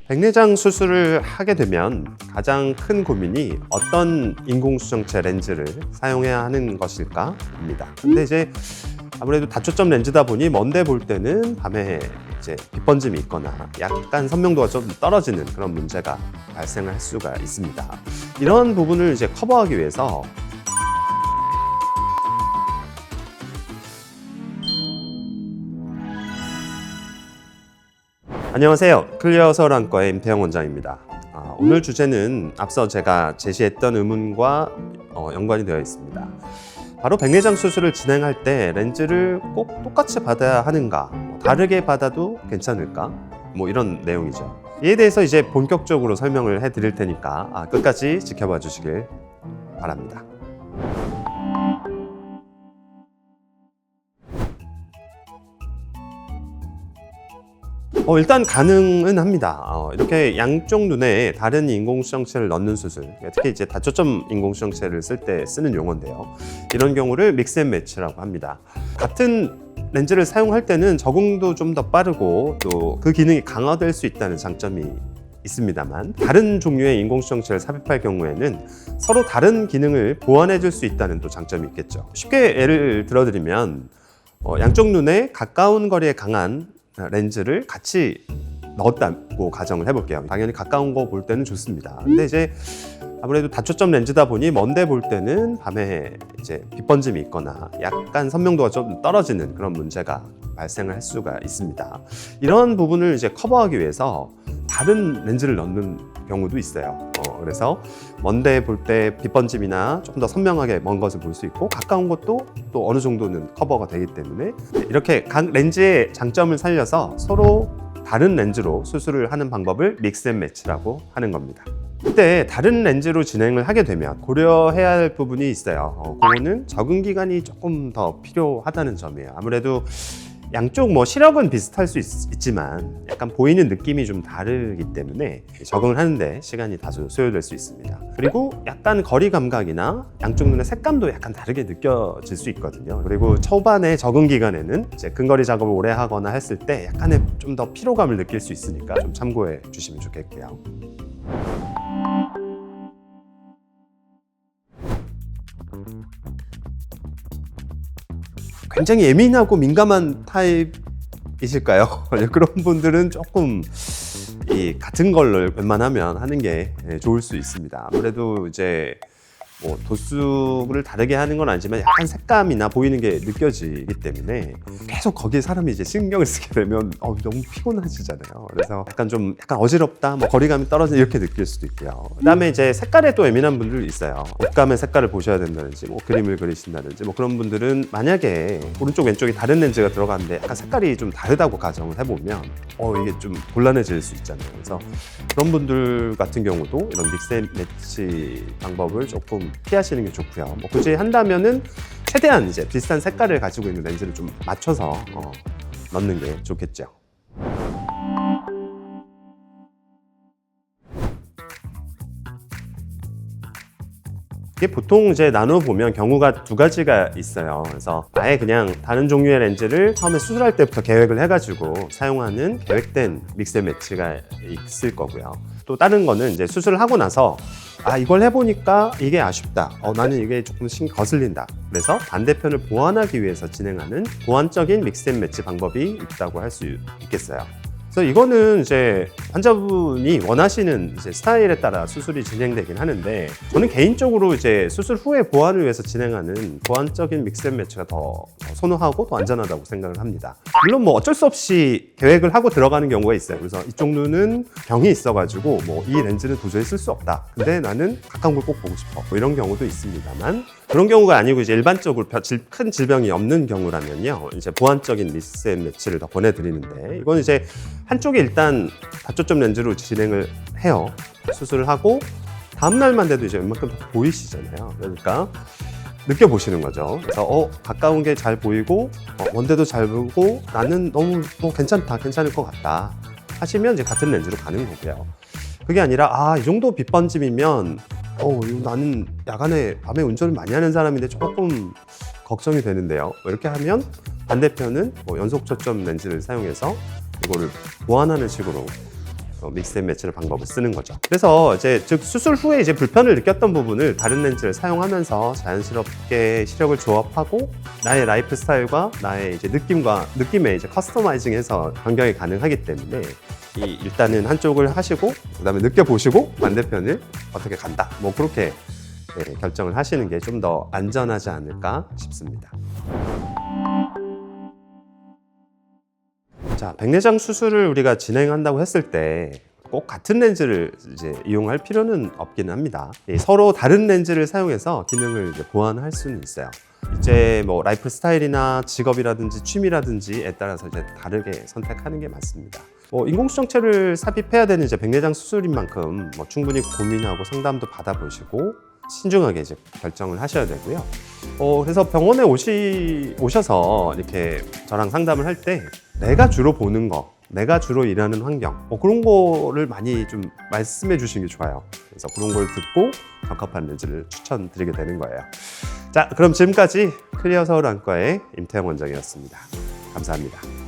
백내장 수술을 하게 되면 가장 큰 고민이 어떤 인공수정체 렌즈를 사용해야 하는 것일까입니다. 근데 이제 아무래도 다초점 렌즈다 보니 먼데 볼 때는 밤에 이제 빛번짐이 있거나 약간 선명도가 좀 떨어지는 그런 문제가 발생을 할 수가 있습니다. 이런 부분을 이제 커버하기 위해서 안녕하세요. 클리어 서울안과의 임태영 원장입니다. 오늘 주제는 앞서 제가 제시했던 의문과 연관이 되어 있습니다. 바로 백내장 수술을 진행할 때 렌즈를 꼭 똑같이 받아야 하는가, 다르게 받아도 괜찮을까? 이런 내용이죠. 이에 대해서 이제 본격적으로 설명을 해드릴 테니까 끝까지 지켜봐 주시길 바랍니다. 일단 가능은 합니다. 이렇게 양쪽 눈에 다른 인공수정체를 넣는 수술, 특히 이제 다초점 인공수정체를 쓸 때 쓰는 용어인데요. 이런 경우를 믹스앤매치라고 합니다. 같은 렌즈를 사용할 때는 적응도 좀 더 빠르고 또 그 기능이 강화될 수 있다는 장점이 있습니다만, 다른 종류의 인공수정체를 삽입할 경우에는 서로 다른 기능을 보완해 줄 수 있다는 또 장점이 있겠죠. 쉽게 예를 들어드리면 양쪽 눈에 가까운 거리에 강한 렌즈를 같이 넣었다고 가정을 해볼게요. 당연히 가까운 거 볼 때는 좋습니다. 근데 이제 아무래도 다초점 렌즈다 보니 먼데 볼 때는 밤에 이제 빛번짐이 있거나 약간 선명도가 좀 떨어지는 그런 문제가 발생을 할 수가 있습니다. 이런 부분을 이제 커버하기 위해서 다른 렌즈를 넣는 경우도 있어요. 그래서 먼데 볼 때 빛번짐이나 조금 더 선명하게 먼 것을 볼 수 있고, 가까운 것도 또 어느 정도는 커버가 되기 때문에 이렇게 각 렌즈의 장점을 살려서 서로 다른 렌즈로 수술을 하는 방법을 믹스앤매치라고 하는 겁니다. 그때 다른 렌즈로 진행을 하게 되면 고려해야 할 부분이 있어요. 그거는 적응 기간이 조금 더 필요하다는 점이에요. 아무래도 양쪽 시력은 비슷할 수 있지만 약간 보이는 느낌이 좀 다르기 때문에 적응을 하는데 시간이 다소 소요될 수 있습니다. 그리고 약간 거리 감각이나 양쪽 눈의 색감도 약간 다르게 느껴질 수 있거든요. 그리고 초반에 적응 기간에는 이제 근거리 작업을 오래 하거나 했을 때 약간의 좀 더 피로감을 느낄 수 있으니까 좀 참고해 주시면 좋겠고요. 굉장히 예민하고 민감한 타입이실까요? 그런 분들은 조금 같은 걸로 웬만하면 하는 게 좋을 수 있습니다. 아무래도 이제 도수를 다르게 하는 건 아니지만 약간 색감이나 보이는 게 느껴지기 때문에 계속 거기에 사람이 이제 신경을 쓰게 되면 너무 피곤하시잖아요. 그래서 약간 어지럽다, 거리감이 떨어진다 이렇게 느낄 수도 있고요. 그다음에 이제 색깔에 또 예민한 분들이 있어요. 옷감의 색깔을 보셔야 된다든지 그림을 그리신다든지 그런 분들은 만약에 오른쪽 왼쪽이 다른 렌즈가 들어가는데 약간 색깔이 좀 다르다고 가정을 해보면 이게 좀 곤란해질 수 있잖아요. 그래서 그런 분들 같은 경우도 이런 믹스앤매치 방법을 조금 피하시는 게 좋고요. 굳이 한다면은 최대한 이제 비슷한 색깔을 가지고 있는 렌즈를 좀 맞춰서 넣는 게 좋겠죠. 이게 보통 이제 나눠보면 경우가 두 가지가 있어요. 그래서 아예 그냥 다른 종류의 렌즈를 처음에 수술할 때부터 계획을 해가지고 사용하는 계획된 믹스앤매치가 있을 거고요. 또 다른 거는 이제 수술을 하고 나서 이걸 해보니까 이게 아쉽다. 나는 이게 조금 거슬린다. 그래서 반대편을 보완하기 위해서 진행하는 보완적인 믹스앤매치 방법이 있다고 할 수 있겠어요. 그래서 이거는 이제 환자분이 원하시는 이제 스타일에 따라 수술이 진행되긴 하는데, 저는 개인적으로 이제 수술 후에 보완을 위해서 진행하는 보완적인 믹스앤매치가 더 선호하고 더 안전하다고 생각을 합니다. 물론 어쩔 수 없이 계획을 하고 들어가는 경우가 있어요. 그래서 이쪽 눈은 병이 있어가지고 이 렌즈는 도저히 쓸 수 없다. 근데 나는 가까운 걸 꼭 보고 싶어. 이런 경우도 있습니다만, 그런 경우가 아니고 이제 일반적으로 큰 질병이 없는 경우라면요, 이제 보완적인 믹스앤매치를 더 권해드리는데, 이건 이제 한쪽에 일단 다초점 렌즈로 진행을 해요. 수술을 하고 다음날만 돼도 이제 웬만큼 더 보이시잖아요. 그러니까 느껴보시는 거죠. 그래서 가까운 게 잘 보이고 먼데도 잘 보이고 나는 너무 괜찮을 것 같다 하시면 이제 같은 렌즈로 가는 거고요. 그게 아니라 이 정도 빛번짐이면 나는 야간에 밤에 운전을 많이 하는 사람인데 조금 걱정이 되는데요. 이렇게 하면 반대편은 연속 초점 렌즈를 사용해서 이거를 보완하는 식으로 믹스 앤 매치는 방법을 쓰는 거죠. 그래서 이제 즉 수술 후에 이제 불편을 느꼈던 부분을 다른 렌즈를 사용하면서 자연스럽게 시력을 조합하고 나의 라이프 스타일과 나의 이제 느낌에 이제 커스터마이징해서 변경이 가능하기 때문에 일단은 한쪽을 하시고 그다음에 느껴보시고 반대편을 어떻게 간다. 뭐 그렇게 결정을 하시는 게 좀 더 안전하지 않을까 싶습니다. 자, 백내장 수술을 우리가 진행한다고 했을 때 꼭 같은 렌즈를 이제 이용할 필요는 없기는 합니다. 서로 다른 렌즈를 사용해서 기능을 이제 보완할 수는 있어요. 이제 뭐 라이프 스타일이나 직업이라든지 취미라든지에 따라서 이제 다르게 선택하는 게 맞습니다. 인공수정체를 삽입해야 되는 이제 백내장 수술인 만큼 충분히 고민하고 상담도 받아보시고 신중하게 이제 결정을 하셔야 되고요. 그래서 병원에 오셔서 이렇게 저랑 상담을 할 때 내가 주로 보는 거, 내가 주로 일하는 환경, 그런 거를 많이 좀 말씀해 주시는 게 좋아요. 그래서 그런 걸 듣고 적합한 렌즈를 추천드리게 되는 거예요. 자, 그럼 지금까지 클리어 서울 안과의 임태영 원장이었습니다. 감사합니다.